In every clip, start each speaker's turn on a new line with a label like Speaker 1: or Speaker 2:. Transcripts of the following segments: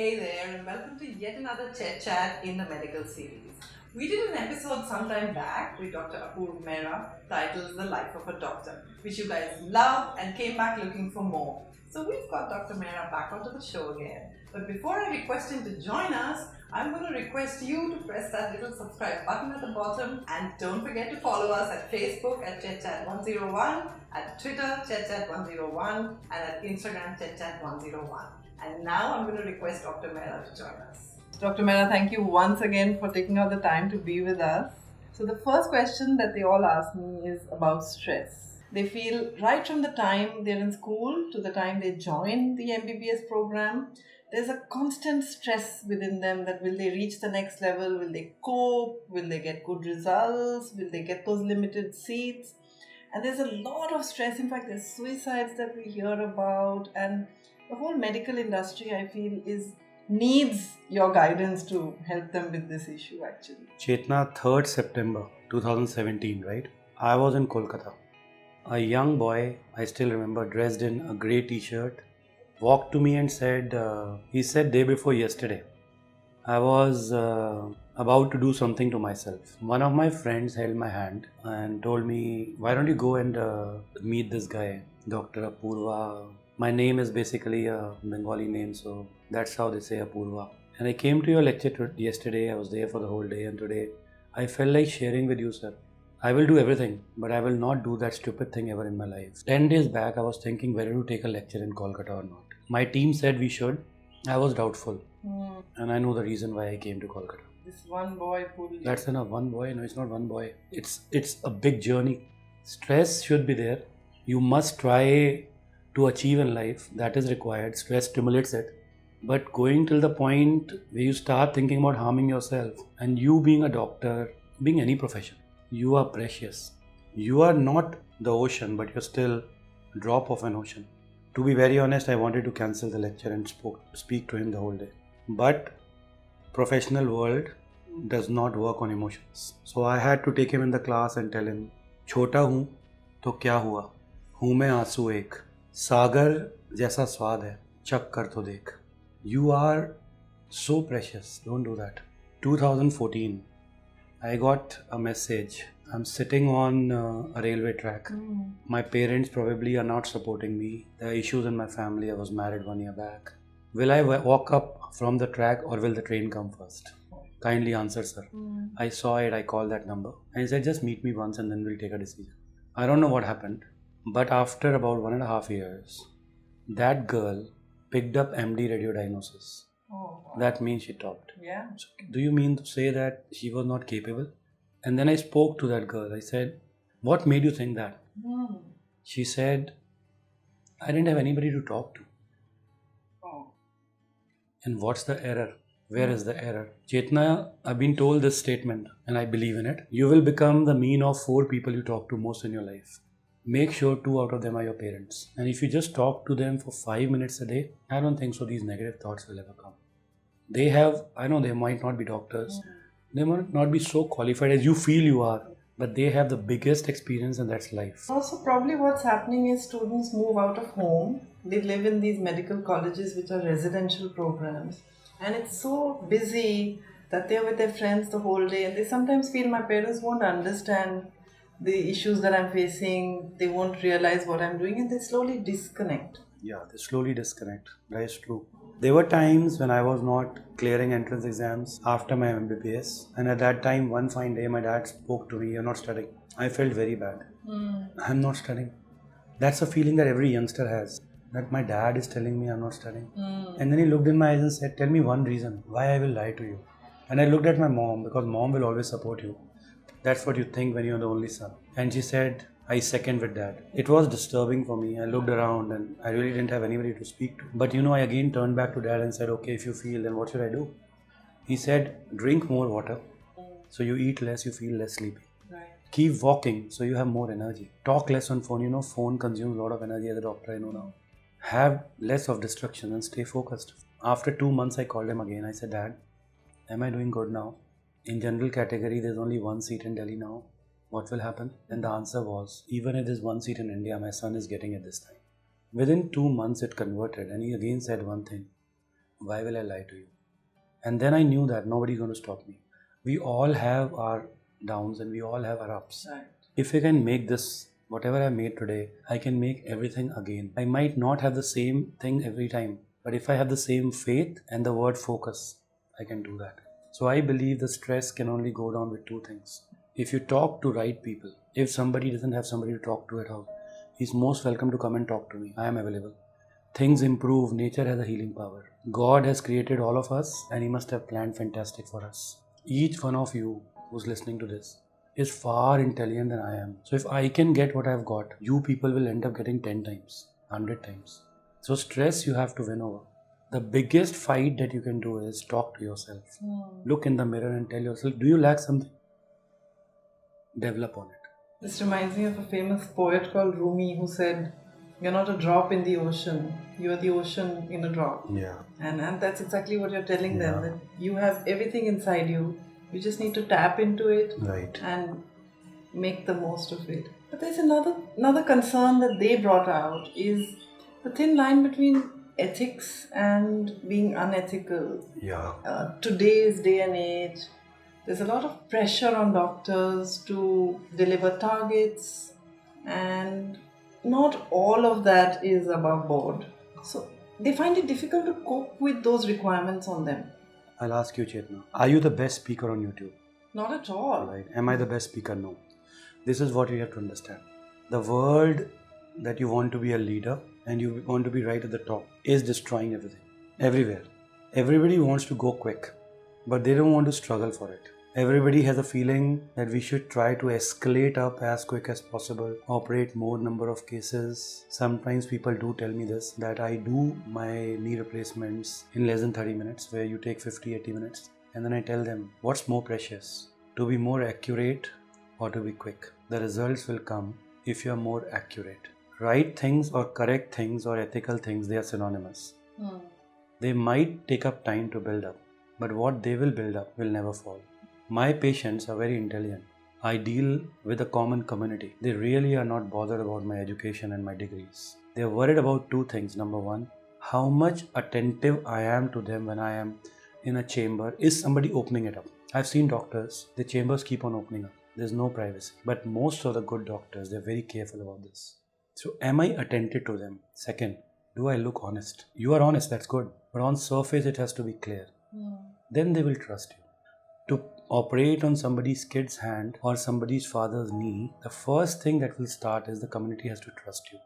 Speaker 1: Hey there, and welcome to yet another ChetChat in the medical series. We did an episode sometime back with Dr Apurv Mehra titled The Life of a Doctor, which you guys loved and came back looking for more. So we've got Dr. Mehra back onto the show again. But before I request him to join us, I'm going to request you to press that little subscribe button at the bottom, and don't forget to follow us at Facebook at ChetChat101, at Twitter ChetChat101, and at Instagram ChetChat101. And now I'm going to request Dr. Mehra to join us. Dr. Mehra, thank you once again for taking out the time to be with us. So the first question that they all ask me is about stress. They feel right from the time they're in school to the time they join the MBBS program, there's a constant stress within them that will they reach the next level, will they cope, will they get good results, will they get those limited seats? And there's a lot of stress. In fact, there's suicides that we hear about, and the whole medical industry, I feel, needs your guidance to help them with this issue actually.
Speaker 2: Chetna, 3rd September 2017, right? I was in Kolkata. A young boy, I still remember, dressed in a grey t-shirt, walked to me and said, he said day before yesterday, I was about to do something to myself. One of my friends held my hand and told me, why don't you go and meet this guy, Dr. Apurva. My name is basically a Bengali name, so that's how they say Apurva. And I came to your lecture yesterday. I was there for the whole day, and today I felt like sharing with you, sir. I will do everything, but I will not do that stupid thing ever in my life. 10 days back, I was thinking whether to take a lecture in Kolkata or not. My team said we should. I was doubtful. And I know the reason why I came to Kolkata.
Speaker 1: This one boy pulled you.
Speaker 2: That's enough. One boy? No, it's not one boy. It's a big journey. Stress should be there. You must try to achieve in life. That is required. Stress stimulates it. But going till the point where you start thinking about harming yourself, and you being a doctor, being any profession, you are precious. You are not the ocean, but you're still a drop of an ocean. To be very honest, I wanted to cancel the lecture and speak to him the whole day. But professional world does not work on emotions. So I had to take him in the class and tell him, छोटा हूँ तो क्या हुआ, हूँ मैं आंसू एक, सागर जैसा स्वाद है, चख कर तो देख. You are so precious. Don't do that. 2014, I got a message. I'm sitting on a railway track. My parents probably are not supporting me. There are issues in my family. I was married 1 year back. Will I walk up from the track or will the train come first? Kindly answer, sir. I saw it. I called that number. And he said, just meet me once and then we'll take a decision. I don't know what happened. But after about 1.5 years, that girl picked up MD radio diagnosis.
Speaker 1: Oh, wow.
Speaker 2: That means she topped.
Speaker 1: Yeah.
Speaker 2: So do you mean to say that she was not capable? And then I spoke to that girl. I said, what made you think that? She said, I didn't have anybody to talk to.
Speaker 1: Oh.
Speaker 2: And what's the error? Where is the error? Chetna, I've been told this statement and I believe in it. You will become the mean of 4 people you talk to most in your life. Make sure 2 out of them are your parents. And if you just talk to them for 5 minutes a day, I don't think so these negative thoughts will ever come. They have, I know they might not be doctors. They might not be so qualified as you feel you are, but they have the biggest experience, and that's life.
Speaker 1: Also, probably what's happening is students move out of home. They live in these medical colleges which are residential programs, and it's so busy that they're with their friends the whole day, and they sometimes feel my parents won't understand the issues that I'm facing, they won't realize what I'm doing, and they slowly disconnect.
Speaker 2: Yeah, they slowly disconnect. That is true. There were times when I was not clearing entrance exams after my MBBS, and at that time, one fine day, my dad spoke to me, you're not studying. I felt very bad. I'm not studying. That's a feeling that every youngster has, that my dad is telling me I'm not studying. And then he looked in my eyes and said, tell me one reason why I will lie to you. And I looked at my mom, because mom will always support you. That's what you think when you're the only son. And she said, I second with that. It was disturbing for me. I looked around and I really didn't have anybody to speak to. But I again turned back to dad and said, okay, if you feel, then what should I do? He said, drink more water. So you eat less, you feel less sleepy.
Speaker 1: Right.
Speaker 2: Keep walking so you have more energy. Talk less on phone. Phone consumes a lot of energy as a doctor, I know now. Have less of distraction and stay focused. After 2 months, I called him again. I said, Dad, am I doing good now? In general category, there's only 1 seat in Delhi now. What will happen? And the answer was, even if there's 1 seat in India, my son is getting it this time. Within 2 months, it converted, and he again said one thing. why will I lie to you? And then I knew that nobody's going to stop me. We all have our downs and we all have our ups.
Speaker 1: Right.
Speaker 2: If I can make this, whatever I made today, I can make everything again. I might not have the same thing every time, but if I have the same faith and the word focus, I can do that. So I believe the stress can only go down with two things. If you talk to right people, if somebody doesn't have somebody to talk to at all, he's most welcome to come and talk to me. I am available. Things improve. Nature has a healing power. God has created all of us and He must have planned fantastic for us. Each one of you who's listening to this is far intelligent than I am. So if I can get what I've got, you people will end up getting 10 times, 100 times. So stress you have to win over. The biggest fight that you can do is talk to yourself. Look in the mirror and tell yourself, do you lack something? Develop on it.
Speaker 1: This reminds me of a famous poet called Rumi who said, "You're not a drop in the ocean, you're the ocean in a drop."
Speaker 2: Yeah.
Speaker 1: And that's exactly what you're telling them,
Speaker 2: Yeah.
Speaker 1: that you have everything inside you. You just need to tap into it
Speaker 2: Right.
Speaker 1: and make the most of it. But there's another concern that they brought out is the thin line between ethics and being unethical.
Speaker 2: Yeah.
Speaker 1: Today's day and age, there's a lot of pressure on doctors to deliver targets, and not all of that is above board. So they find it difficult to cope with those requirements on them.
Speaker 2: I'll ask you, Chetna, are you the best speaker on YouTube?
Speaker 1: Not at all.
Speaker 2: Right. Am I the best speaker? No. This is what you have to understand. The world that you want to be a leader and you want to be right at the top is destroying everything. Everywhere. Everybody wants to go quick, but they don't want to struggle for it. Everybody has a feeling that we should try to escalate up as quick as possible, operate more number of cases. Sometimes people do tell me this, that I do my knee replacements in less than 30 minutes, where you take 50-80 minutes. And then I tell them, what's more precious? To be more accurate or to be quick? The results will come if you are more accurate. Right things or correct things or ethical things, they are synonymous. They might take up time to build up, but what they will build up will never fall. My patients are very intelligent. I deal with a common community. They really are not bothered about my education and my degrees. They are worried about two things. Number one, how much attentive I am to them when I am in a chamber. Is somebody opening it up? I've seen doctors, the chambers keep on opening up. There's no privacy. But most of the good doctors, they're very careful about this. So am I attentive to them? Second, do I look honest? You are honest, that's good. But on surface, it has to be clear. Then they will trust you. To operate on somebody's kid's hand or somebody's father's knee, the first thing that will start is the community has to trust you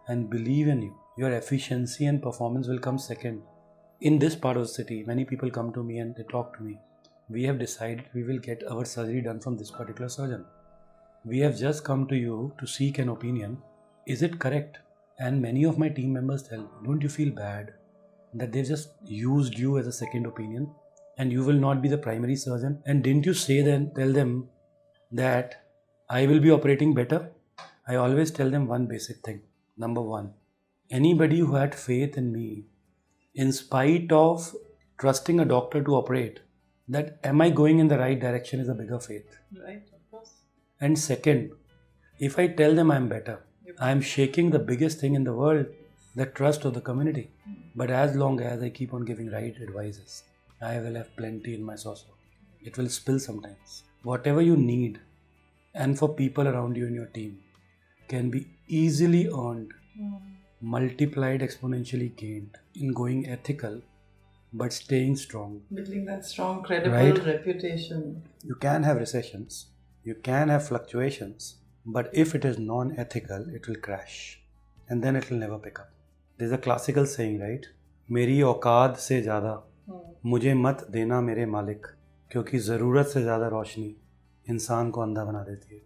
Speaker 2: and believe in you. Your efficiency and performance will come second. In this part of the city, many people come to me and they talk to me. We have decided we will get our surgery done from this particular surgeon. We have just come to you to seek an opinion. Is it correct? And many of my team members tell me, don't you feel bad that they've just used you as a second opinion? And you will not be the primary surgeon. And didn't you say then, tell them that I will be operating better? I always tell them one basic thing. Number one, anybody who had faith in me, in spite of trusting a doctor to operate, that am I going in the right direction is a bigger faith.
Speaker 1: Right, of course.
Speaker 2: And second, if I tell them I'm better, I'm shaking the biggest thing in the world, the trust of the community. But as long as I keep on giving right advices, I will have plenty in my saucer. It will spill sometimes. Whatever you need, and for people around you in your team, can be easily earned, multiplied, exponentially gained in going ethical, but staying strong.
Speaker 1: Building that strong, credible
Speaker 2: Right.
Speaker 1: reputation.
Speaker 2: You can have recessions, you can have fluctuations, but if it is non-ethical, it will crash. And then it will never pick up. There's a classical saying, right? मेरी औकात से ज़्यादा मुझे मत देना मेरे मालिक, क्योंकि ज़रूरत से ज़्यादा रोशनी इंसान को अंधा बना देती है.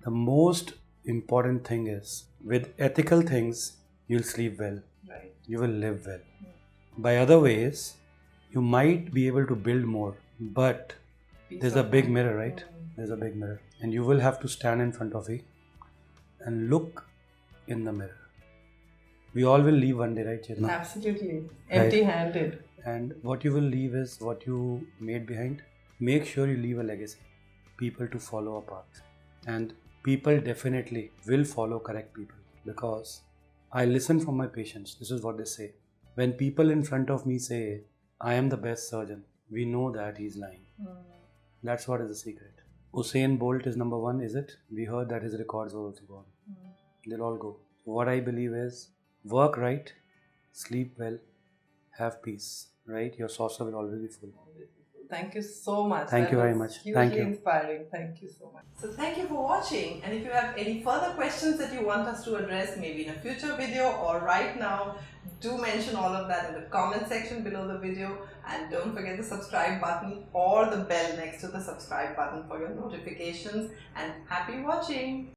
Speaker 2: The most important thing is, with ethical things, you'll sleep well.
Speaker 1: Right.
Speaker 2: You will live well. By other ways, you might be able to build more, but there's a big mirror, right? There's a big mirror. And you will have to stand in front of it and look in the mirror. We all will leave one day, right, Chetna?
Speaker 1: Absolutely. Empty-handed.
Speaker 2: And what you will leave is what you made behind. Make sure you leave a legacy. People to follow a path. And people definitely will follow correct people, because I listen from my patients. This is what they say. When people in front of me say, I am the best surgeon, we know that he's lying. That's what is the secret. Usain Bolt is number one, is it? We heard that his records were also gone. They'll all go. What I believe is, work right, sleep well, have peace, right? Your saucer will always be full.
Speaker 1: Thank you so much.
Speaker 2: Thank you
Speaker 1: That
Speaker 2: very
Speaker 1: was
Speaker 2: much.
Speaker 1: Hugely
Speaker 2: Thank you.
Speaker 1: inspiring. Thank you so much. So thank you for watching. And if you have any further questions that you want us to address, maybe in a future video or right now, do mention all of that in the comment section below the video. And don't forget the subscribe button or the bell next to the subscribe button for your notifications. And happy watching.